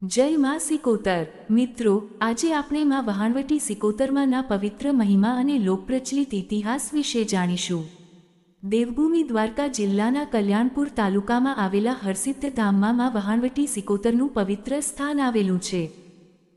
જય માં સિકોતર। મિત્રો, આજે આપણે માં વહાણવટી સિકોતરમાંના પવિત્ર મહિમા અને લોકપ્રચલિત ઇતિહાસ વિશે જાણીશું। દેવભૂમિ દ્વારકા જિલ્લાના કલ્યાણપુર તાલુકામાં આવેલા હરસિદ્ધ ધામમાં માં વહાણવટી સિકોતરનું પવિત્ર સ્થાન આવેલું છે।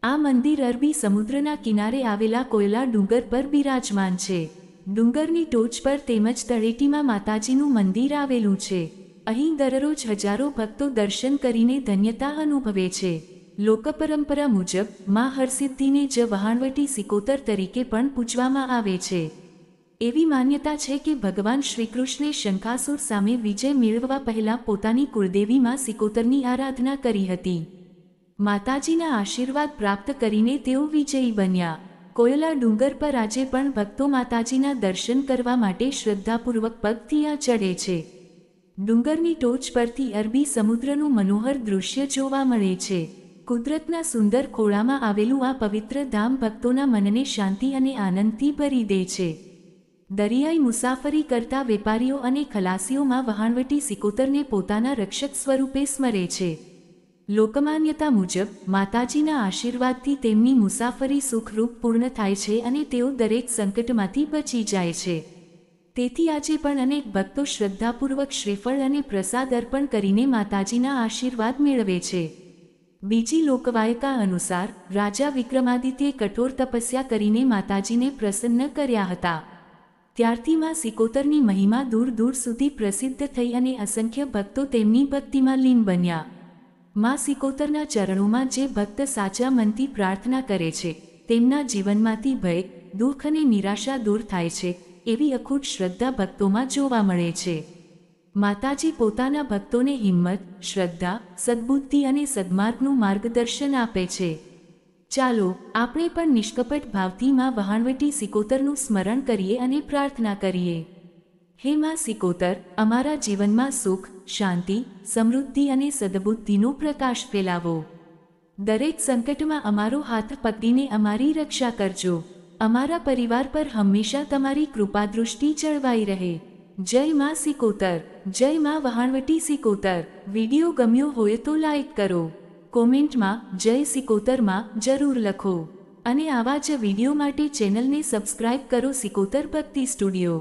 આ મંદિર અરબી સમુદ્રના કિનારે આવેલા કોયલા ડુંગર પર બિરાજમાન છે। ડુંગરની ટોચ પર તેમજ તળેટીમાં માતાજીનું મંદિર આવેલું છે। અહીં દરરોજ હજારો ભક્તો દર્શન કરીને ધન્યતા અનુભવે છે। લોકપરંપરા મુજબ માં હરસિદ્ધિને જ વહાણવટી સિકોતર તરીકે પણ પૂજવામાં આવે છે। એવી માન્યતા છે કે ભગવાન શ્રીકૃષ્ણે શંખાસુર સામે વિજય મેળવવા પહેલા પોતાની કુળદેવી માં સિકોતરની આરાધના કરી હતી। માતાજીના આશીર્વાદ પ્રાપ્ત કરીને તેઓ વિજયી બન્યા। કોયલા ડુંગર પર આજે પણ ભક્તો માતાજીના દર્શન કરવા માટે શ્રદ્ધાપૂર્વક પગથિયાં ચડે છે। ડુંગરની ટોચ પરથી અરબી સમુદ્રનું મનોહર દૃશ્ય જોવા મળે છે। કુદરતના સુંદર ખોળામાં આવેલું આ પવિત્ર ધામ ભક્તોના મનને શાંતિ અને આનંદથી ભરી દે છે। દરિયાઈ મુસાફરી કરતા વેપારીઓ અને ખલાસીઓમાં વહાણવટી સિકોતરને પોતાના રક્ષક સ્વરૂપે સ્મરે છે। લોકમાન્યતા મુજબ માતાજીના આશીર્વાદથી તેમની મુસાફરી સુખરૂપ પૂર્ણ થાય છે અને તેઓ દરેક સંકટમાંથી બચી જાય છે। તેથી આજે પણ અનેક ભક્તો શ્રદ્ધાપૂર્વક શ્રીફળ અને પ્રસાદ અર્પણ કરીને માતાજીના આશીર્વાદ મેળવે છે। બીજી લોકવાયકા અનુસાર રાજા વિક્રમાદિત્યે કઠોર તપસ્યા કરીને માતાજીને પ્રસન્ન કર્યા હતા। ત્યારથી માં સિકોતરની મહિમા દૂર દૂર સુધી પ્રસિદ્ધ થઈ અને અસંખ્ય ભક્તો તેમની ભક્તિમાં લીન બન્યા। માં સિકોતરના ચરણોમાં જે ભક્ત સાચા મનથી પ્રાર્થના કરે છે તેમના જીવનમાંથી ભય, દુઃખ અને નિરાશા દૂર થાય છે એવી અખૂટ શ્રદ્ધા ભક્તોમાં જોવા મળે છે। માતાજી પોતાના ભક્તોને હિંમત, શ્રદ્ધા, સદ્બુદ્ધિ અને સદ્માર્ગનું માર્ગદર્શન આપે છે। ચાલો આપણે પણ નિષ્કપટ ભાવથી માં વહાણવટી સિકોતરનું સ્મરણ કરીએ અને પ્રાર્થના કરીએ। હે માં સિકોતર, અમારા જીવનમાં સુખ, શાંતિ, સમૃદ્ધિ અને સદ્બુદ્ધિનો પ્રકાશ ફેલાવો। દરેક સંકટમાં અમારો હાથ પકડીને અમારી રક્ષા કરજો। અમારા પરિવાર પર હંમેશા તમારી કૃપાદૃષ્ટિ જળવાઈ રહે। જય માં સિકોતર, જય માં વહાણવટી સિકોતર। વિડીયો ગમ્યો હોય તો લાઈક કરો, કોમેન્ટમાં જય સિકોતરમાં જરૂર લખો અને આવા જ વિડીયો માટે ચેનલને સબસ્ક્રાઇબ કરો સિકોતર ભક્તિ સ્ટુડિયો।